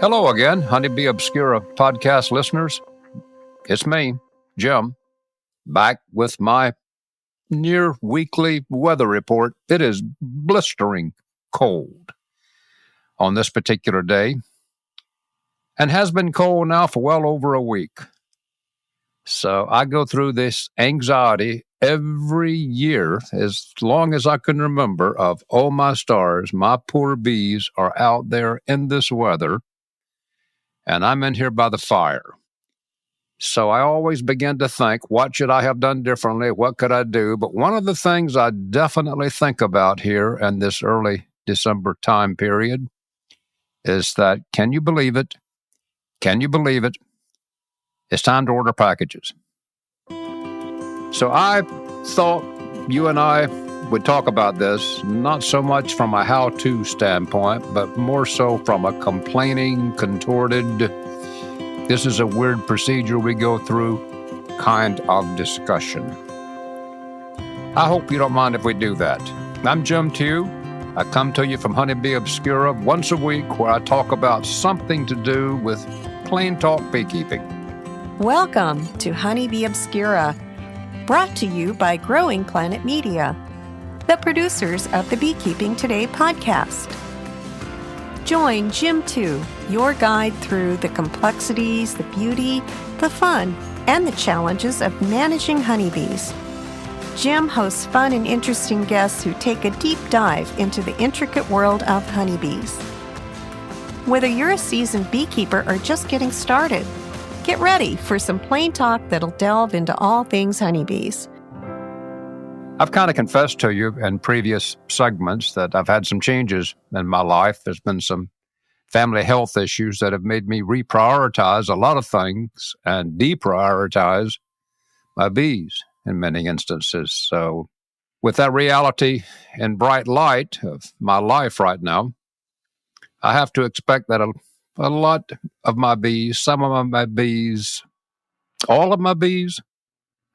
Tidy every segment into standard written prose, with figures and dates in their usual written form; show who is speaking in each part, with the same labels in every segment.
Speaker 1: Hello again, Honeybee Obscura podcast listeners. It's me, Jim, back with my near weekly weather report. It is blistering cold on this particular day and has been cold now for well over a week. So I go through this anxiety every year, as long as I can remember, of, oh my stars, my poor bees are out there in this weather, and I'm in here by the fire. So I always begin to think, what should I have done differently? What could I do? But one of the things I definitely think about here in this early December time period is that, can you believe it? Can you believe it? It's time to order packages. So I thought you and I would talk about this, not so much from a how-to standpoint, but more so from a complaining, contorted, this is a weird procedure we go through kind of discussion. I hope you don't mind if we do that. I'm Jim Tew. I come to you from Honeybee Obscura once a week, where I talk about something to do with plain talk beekeeping.
Speaker 2: Welcome to Honeybee Obscura, brought to you by Growing Planet Media, the producers of the Beekeeping Today podcast. Join Jim Tew, your guide through the complexities, the beauty, the fun, and the challenges of managing honeybees. Jim hosts fun and interesting guests who take a deep dive into the intricate world of honeybees. Whether you're a seasoned beekeeper or just getting started, get ready for some plain talk that'll delve into all things honeybees.
Speaker 1: I've kind of confessed to you in previous segments that I've had some changes in my life. There's been some family health issues that have made me reprioritize a lot of things and deprioritize my bees in many instances. So with that reality in bright light of my life right now, I have to expect that a lot of my bees, some of my bees, all of my bees,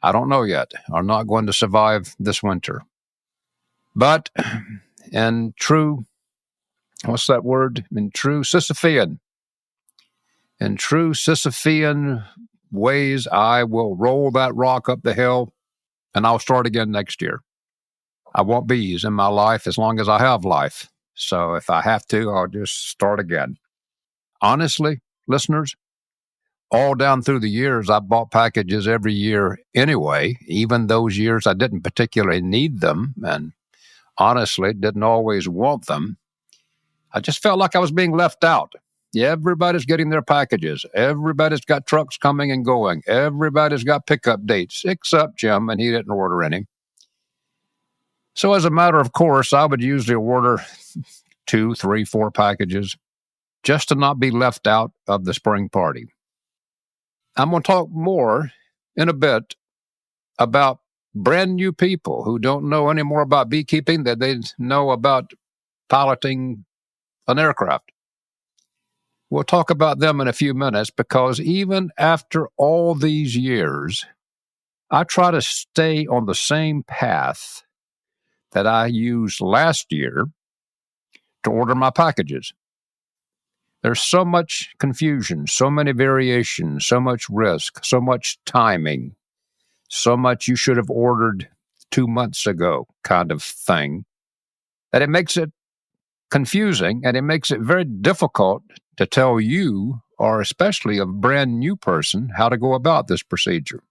Speaker 1: I don't know yet, are not going to survive this winter. But in true, what's that word? In true Sisyphean ways, I will roll that rock up the hill and I'll start again next year. I want bees in my life as long as I have life. So if I have to, I'll just start again. Honestly, listeners, all down through the years, I bought packages every year anyway, even those years I didn't particularly need them and honestly didn't always want them. I just felt like I was being left out. Yeah, everybody's getting their packages. Everybody's got trucks coming and going. Everybody's got pickup dates, except Jim, and he didn't order any. So as a matter of course, I would usually order 2, 3, 4 packages just to not be left out of the spring party. I'm going to talk more in a bit about brand new people who don't know any more about beekeeping than they know about piloting an aircraft. We'll talk about them in a few minutes, because even after all these years, I try to stay on the same path that I used last year to order my packages. There's so much confusion, so many variations, so much risk, so much timing, so much you should have ordered 2 months ago kind of thing, that it makes it confusing and it makes it very difficult to tell you, or especially a brand new person, how to go about this procedure.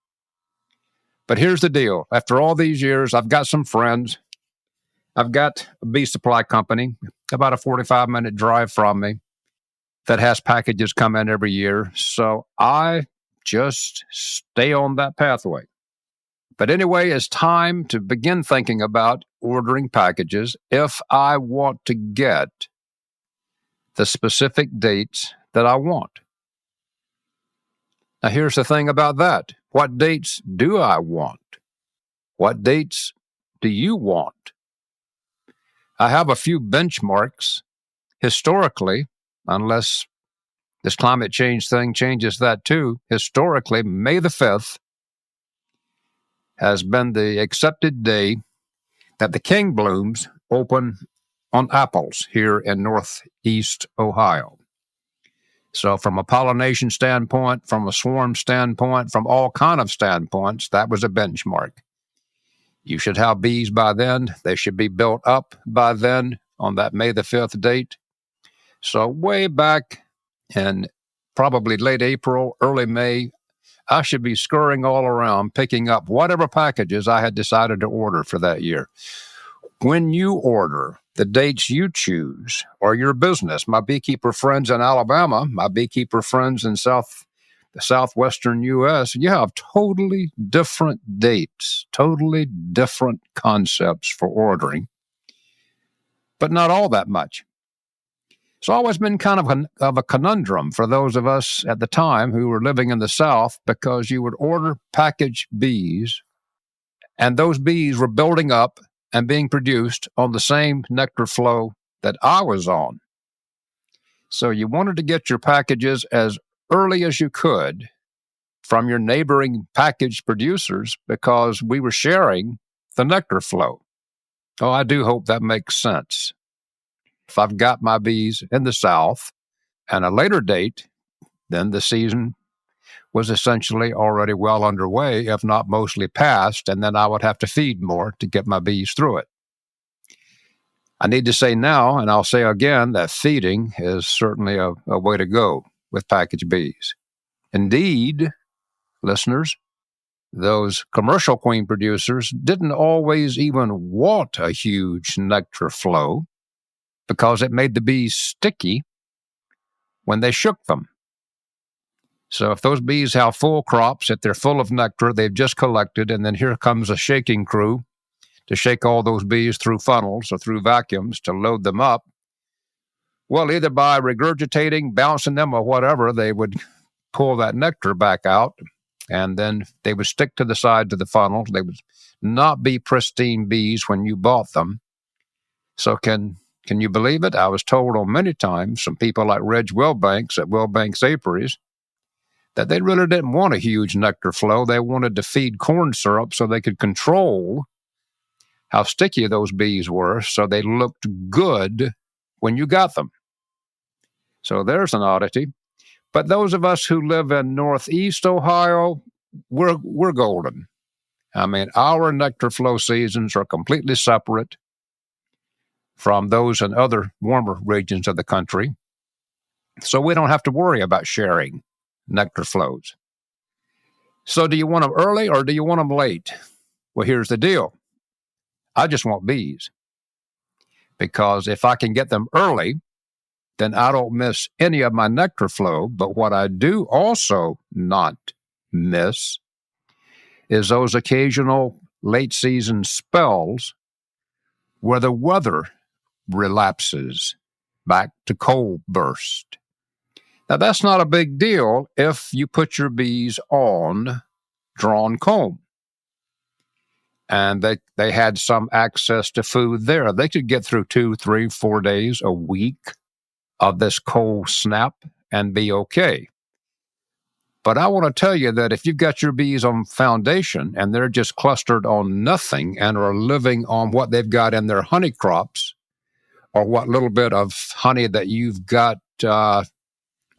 Speaker 1: But here's the deal. After all these years, I've got some friends. I've got a bee supply company about a 45-minute drive from me that has packages come in every year. So I just stay on that pathway. But anyway, it's time to begin thinking about ordering packages if I want to get the specific dates that I want. Now, here's the thing about that. What dates do I want? What dates do you want? I have a few benchmarks historically, unless this climate change thing changes that too. Historically, May the 5th has been the accepted day that the king blooms open on apples here in Northeast Ohio. So from a pollination standpoint, from a swarm standpoint, from all kind of standpoints, that was a benchmark. You should have bees by then. They should be built up by then on that May the 5th date. So way back in probably late April, early May, I should be scurrying all around picking up whatever packages I had decided to order for that year. When you order the dates you choose or your business, my beekeeper friends in Alabama, my beekeeper friends in the southwestern U.S., you have totally different dates, totally different concepts for ordering, but not all that much. It's always been kind of a conundrum for those of us at the time who were living in the South, because you would order packaged bees, and those bees were building up and being produced on the same nectar flow that I was on. So you wanted to get your packages as early as you could from your neighboring package producers because we were sharing the nectar flow. Oh, I do hope that makes sense. If I've got my bees in the South and a later date, then the season was essentially already well underway, if not mostly past, and then I would have to feed more to get my bees through it. I need to say now, and I'll say again, that feeding is certainly a way to go with packaged bees. Indeed, listeners, those commercial queen producers didn't always even want a huge nectar flow because it made the bees sticky when they shook them. So if those bees have full crops, if they're full of nectar they've just collected, and then here comes a shaking crew to shake all those bees through funnels or through vacuums to load them up, well, either by regurgitating, bouncing them, or whatever, they would pull that nectar back out, and then they would stick to the sides of the funnels. They would not be pristine bees when you bought them. So can you believe it? I was told on many times from people like Reg Wilbanks at Wilbanks Apiaries that they really didn't want a huge nectar flow. They wanted to feed corn syrup so they could control how sticky those bees were so they looked good when you got them. So there's an oddity. But those of us who live in Northeast Ohio, we're golden. I mean, our nectar flow seasons are completely separate from those in other warmer regions of the country. So we don't have to worry about sharing nectar flows. So do you want them early or do you want them late? Well, here's the deal. I just want bees. Because if I can get them early, then I don't miss any of my nectar flow. But what I do also not miss is those occasional late season spells where the weather relapses back to cold burst. Now, that's not a big deal if you put your bees on drawn comb and they had some access to food there. They could get through 2, 3, 4 days, a week of this cold snap and be okay. But I want to tell you that if you've got your bees on foundation and they're just clustered on nothing and are living on what they've got in their honey crops or what little bit of honey that you've got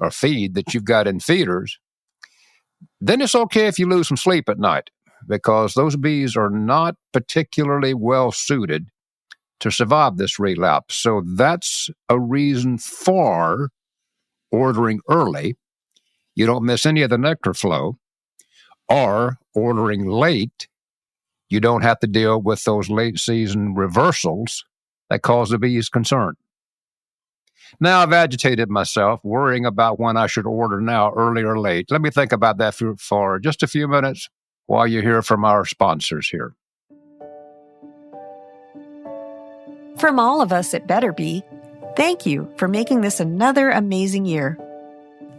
Speaker 1: or feed that you've got in feeders, then it's okay if you lose some sleep at night because those bees are not particularly well suited to survive this relapse. So that's a reason for ordering early. You don't miss any of the nectar flow. Or ordering late, you don't have to deal with those late season reversals that cause the bees concern. Now I've agitated myself, worrying about when I should order now, early or late. Let me think about that for just a few minutes while you hear from our sponsors here.
Speaker 2: From all of us at Better Bee, thank you for making this another amazing year.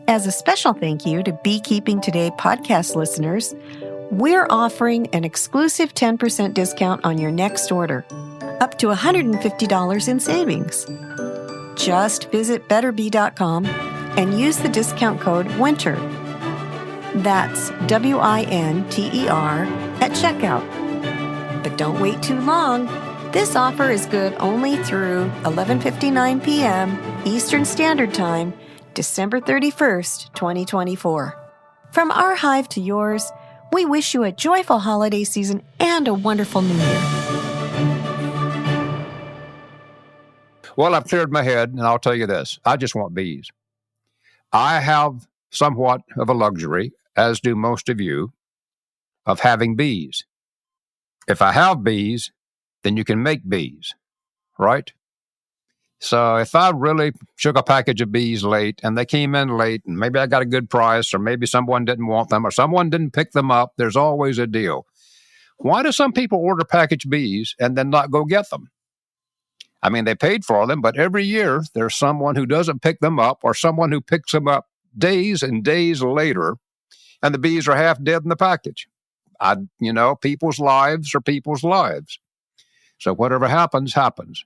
Speaker 2: As a special thank you to Beekeeping Today podcast listeners, we're offering an exclusive 10% discount on your next order, up to $150 in savings. Just visit betterbee.com and use the discount code WINTER. That's WINTER at checkout. But don't wait too long. This offer is good only through 11:59 p.m. Eastern Standard Time, December 31st, 2024. From our hive to yours, we wish you a joyful holiday season and a wonderful new year.
Speaker 1: Well, I've cleared my head, and I'll tell you this. I just want bees. I have somewhat of a luxury, as do most of you, of having bees. If I have bees, then you can make bees, right? So if I really shook a package of bees late and they came in late and maybe I got a good price or maybe someone didn't want them or someone didn't pick them up, there's always a deal. Why do some people order packaged bees and then not go get them? I mean, they paid for them, but every year there's someone who doesn't pick them up or someone who picks them up days and days later, and the bees are half dead in the package. People's lives are people's lives. So whatever happens, happens.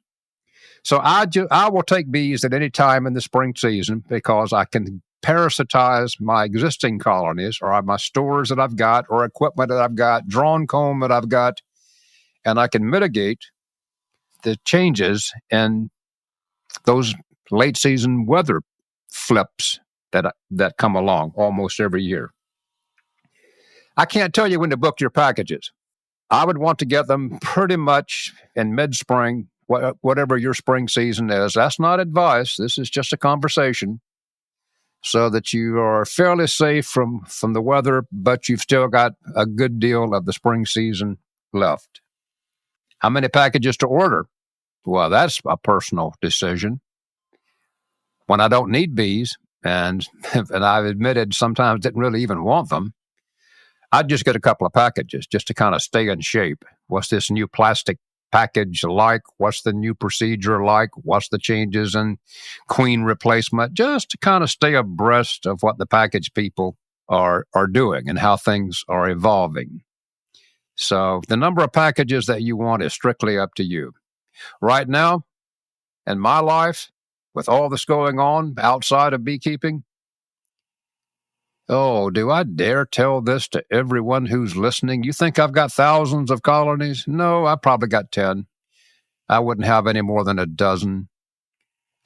Speaker 1: So I will take bees at any time in the spring season because I can parasitize my existing colonies or my stores that I've got or equipment that I've got, drawn comb that I've got, and I can mitigate the changes in those late season weather flips that come along almost every year. I can't tell you when to book your packages. I would want to get them pretty much in mid-spring, whatever your spring season is. That's not advice. This is just a conversation so that you are fairly safe from the weather, but you've still got a good deal of the spring season left. How many packages to order? Well, that's a personal decision. When I don't need bees, and I've admitted sometimes didn't really even want them, I'd just get a couple of packages just to kind of stay in shape. What's this new plastic package like? What's the new procedure like? What's the changes in queen replacement? Just to kind of stay abreast of what the package people are doing and how things are evolving. So the number of packages that you want is strictly up to you. Right now, in my life, with all this going on outside of beekeeping, oh, do I dare tell this to everyone who's listening? You think I've got thousands of colonies? No, I probably got 10. I wouldn't have any more than a dozen.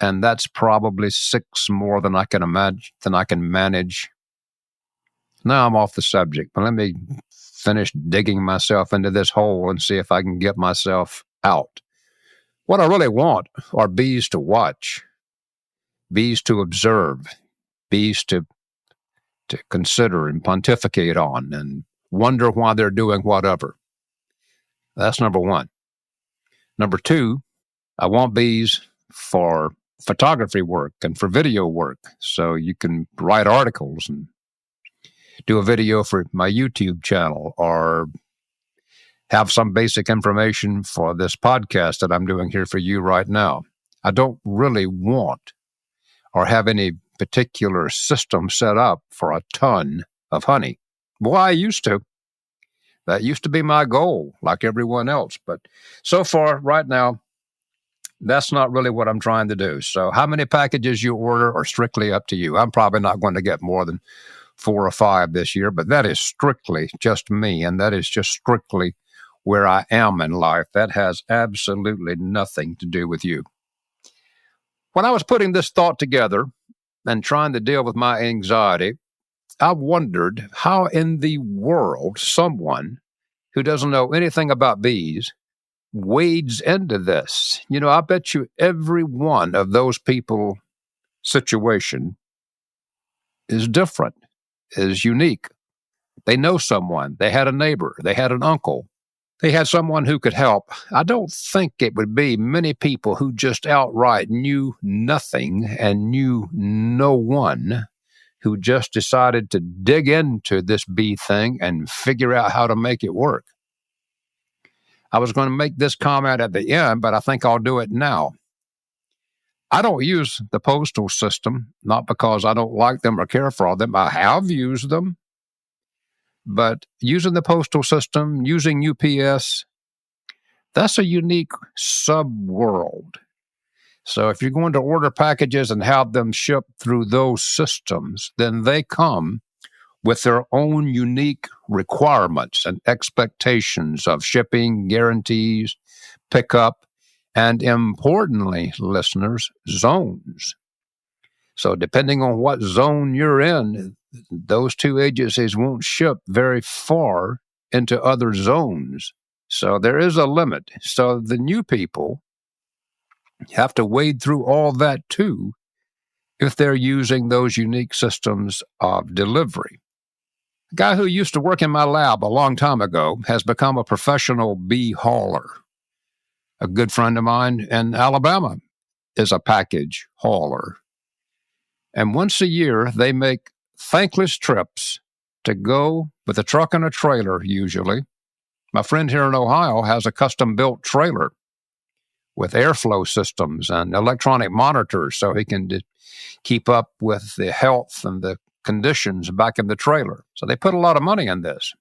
Speaker 1: And that's probably 6 more than I can manage. Now I'm off the subject, but let me finish digging myself into this hole and see if I can get myself out. What I really want are bees to watch, bees to observe, bees to consider and pontificate on and wonder why they're doing whatever. That's number one. Number two, I want bees for photography work and for video work. So you can write articles and do a video for my YouTube channel or have some basic information for this podcast that I'm doing here for you right now. I don't really want or have any particular system set up for a ton of honey. Well, I used to. That used to be my goal, like everyone else. But so far, right now, that's not really what I'm trying to do. So how many packages you order are strictly up to you. I'm probably not going to get more than 4 or 5 this year, but that is strictly just me, and that is just strictly where I am in life. That has absolutely nothing to do with you. When I was putting this thought together and trying to deal with my anxiety, I wondered how in the world someone who doesn't know anything about bees wades into this. I bet you every one of those people's situation is different, is unique. They know someone. They had a neighbor. They had an uncle. They had someone who could help. I don't think it would be many people who just outright knew nothing and knew no one who just decided to dig into this bee thing and figure out how to make it work. I was going to make this comment at the end, but I think I'll do it now. I don't use the postal system, not because I don't like them or care for them. I have used them. But using the postal system, using UPS, that's a unique sub-world. So if you're going to order packages and have them shipped through those systems, then they come with their own unique requirements and expectations of shipping, guarantees, pickup, and importantly, listeners, zones. So depending on what zone you're in, those two agencies won't ship very far into other zones. So there is a limit. So the new people have to wade through all that too if they're using those unique systems of delivery. A guy who used to work in my lab a long time ago has become a professional bee hauler. A good friend of mine in Alabama is a package hauler. And once a year, they make thankless trips to go with a truck and a trailer, usually. My friend here in Ohio has a custom-built trailer with airflow systems and electronic monitors so he can keep up with the health and the conditions back in the trailer. So they put a lot of money in this.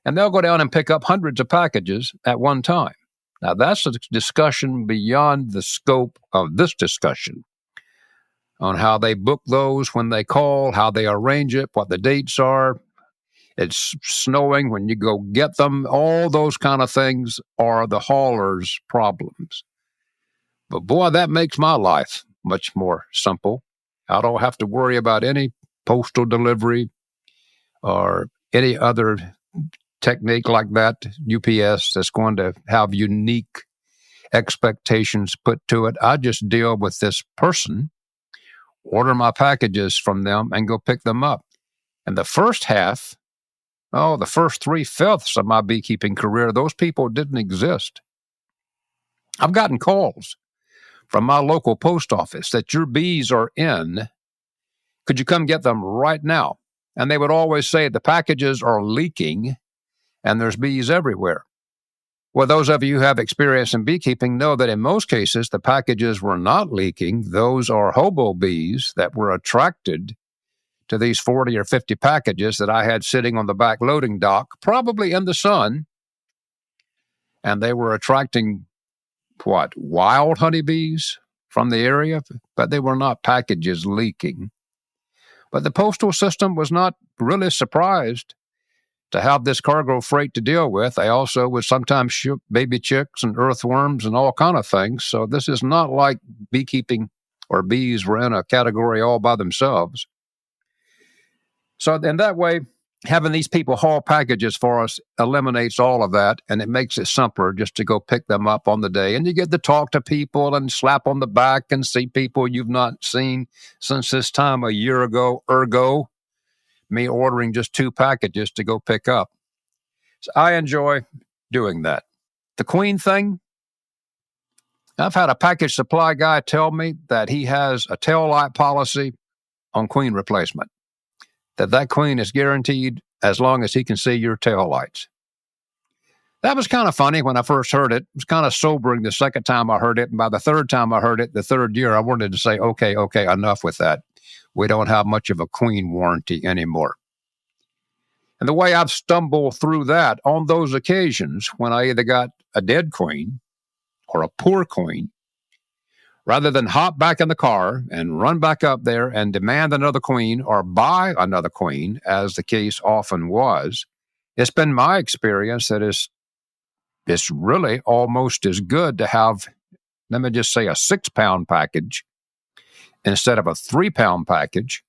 Speaker 1: And they'll go down and pick up hundreds of packages at one time. Now, that's a discussion beyond the scope of this discussion on how they book those when they call, how they arrange it, what the dates are. It's snowing when you go get them. All those kind of things are the hauler's problems. But boy, that makes my life much more simple. I don't have to worry about any postal delivery or any other technique like that, UPS, that's going to have unique expectations put to it. I just deal with this person, order my packages from them, and go pick them up. And the first half, the first 3/5 of my beekeeping career, those people didn't exist. I've gotten calls from my local post office that your bees are in. Could you come get them right now? And they would always say the packages are leaking and there's bees everywhere. Well, those of you who have experience in beekeeping know that in most cases, the packages were not leaking. Those are hobo bees that were attracted to these 40 or 50 packages that I had sitting on the back loading dock, probably in the sun. And they were attracting, wild honeybees from the area, but they were not packages leaking. But the postal system was not really surprised to have this cargo freight to deal with. They also would sometimes ship baby chicks and earthworms and all kind of things. So this is not like beekeeping or bees were in a category all by themselves. So in that way, having these people haul packages for us eliminates all of that, and it makes it simpler just to go pick them up on the day. And you get to talk to people and slap on the back and see people you've not seen since this time a year ago, ergo me ordering just 2 packages to go pick up. So I enjoy doing that. The queen thing, I've had a package supply guy tell me that he has a tail light policy on queen replacement, that queen is guaranteed as long as he can see your tail lights. That was kind of funny when I first heard it. It was kind of sobering the second time I heard it. And by the third time I heard it, the third year, I wanted to say, okay, enough with that. We don't have much of a queen warranty anymore. And the way I've stumbled through that on those occasions when I either got a dead queen or a poor queen, rather than hop back in the car and run back up there and demand another queen or buy another queen, as the case often was, it's been my experience that it's really almost as good to have, let me just say, a 6-pound package instead of a 3-pound package.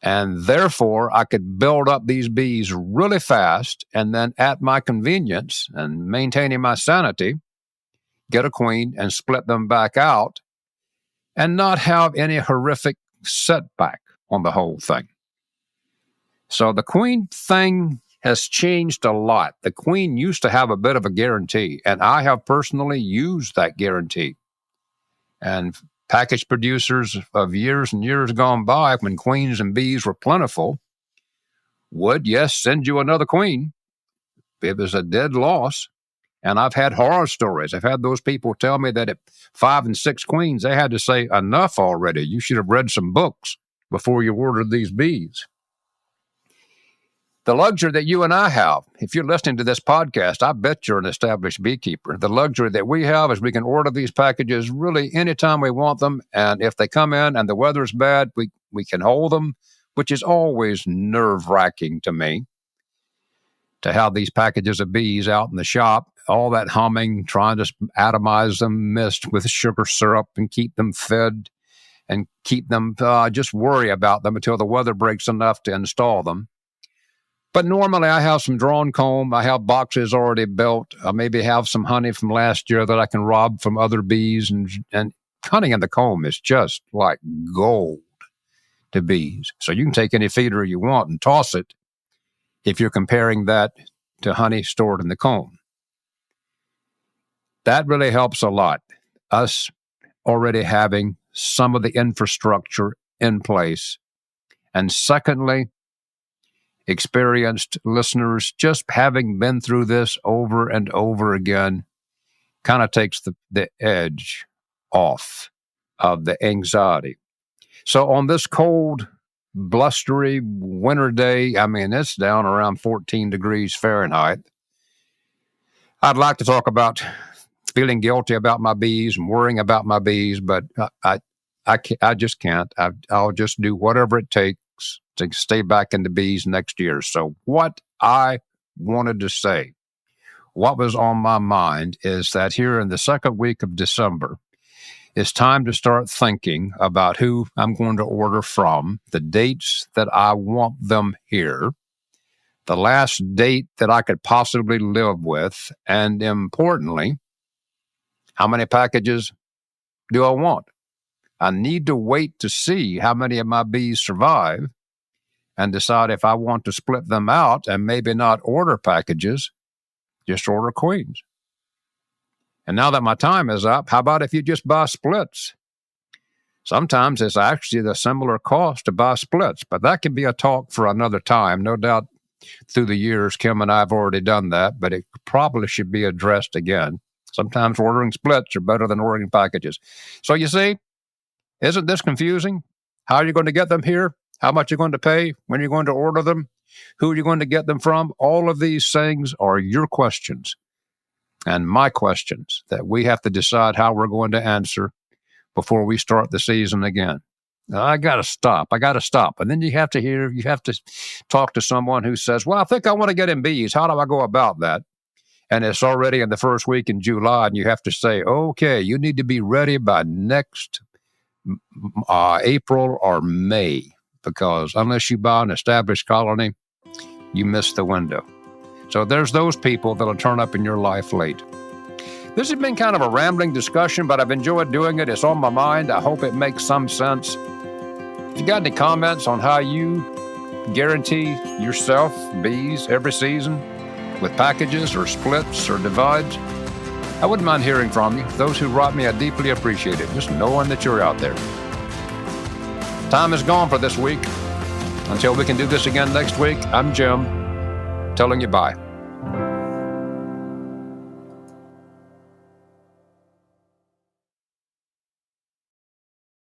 Speaker 1: And therefore, I could build up these bees really fast and then at my convenience and maintaining my sanity, get a queen and split them back out and not have any horrific setback on the whole thing. So the queen thing has changed a lot. The queen used to have a bit of a guarantee, and I have personally used that guarantee. And package producers of years and years gone by, when queens and bees were plentiful, would, yes, send you another queen. It was a dead loss. And I've had horror stories. I've had those people tell me that at 5 and 6 queens, they had to say, enough already. You should have read some books before you ordered these bees. The luxury that you and I have, if you're listening to this podcast, I bet you're an established beekeeper. The luxury that we have is we can order these packages really anytime we want them. And if they come in and the weather's bad, we can hold them, which is always nerve-wracking to me, to have these packages of bees out in the shop, all that humming, trying to atomize them, mist with sugar syrup and keep them fed and keep them, just worry about them until the weather breaks enough to install them. But normally I have some drawn comb. I have boxes already built. I maybe have some honey from last year that I can rob from other bees. And honey in the comb is just like gold to bees. So you can take any feeder you want and toss it if you're comparing that to honey stored in the comb. That really helps a lot. Us already having some of the infrastructure in place. And secondly, experienced listeners just having been through this over and over again kind of takes the edge off of the anxiety. So on this cold, blustery winter day, I mean, it's down around 14 degrees Fahrenheit. I'd like to talk about feeling guilty about my bees and worrying about my bees, but I just can't. I'll just do whatever it takes to stay back in the bees next year. So what I wanted to say, what was on my mind is that here in the second week of December, it's time to start thinking about who I'm going to order from, the dates that I want them here, the last date that I could possibly live with, and importantly, how many packages do I want? I need to wait to see how many of my bees survive and decide if I want to split them out and maybe not order packages, just order queens. And now that my time is up, how about if you just buy splits? Sometimes it's actually the similar cost to buy splits, but that can be a talk for another time. No doubt through the years, Kim and I have already done that, but it probably should be addressed again. Sometimes ordering splits are better than ordering packages. So you see, isn't this confusing? How are you going to get them here? How much you're going to pay? When you're going to order them? Who are you going to get them from? All of these things are your questions and my questions that we have to decide how we're going to answer before we start the season again. I got to stop. And then you have to talk to someone who says, well, I think I want to get in bees. How do I go about that? And it's already in the first week in July, and you have to say, okay, you need to be ready by next April or May, because unless you buy an established colony, you miss the window. So there's those people that'll turn up in your life late. This has been kind of a rambling discussion, but I've enjoyed doing it. It's on my mind. I hope it makes some sense. If you got any comments on how you guarantee yourself bees every season with packages or splits or divides, I wouldn't mind hearing from you. Those who write me, I deeply appreciate it, just knowing that you're out there. Time is gone for this week. Until we can do this again next week, I'm Jim, telling you bye.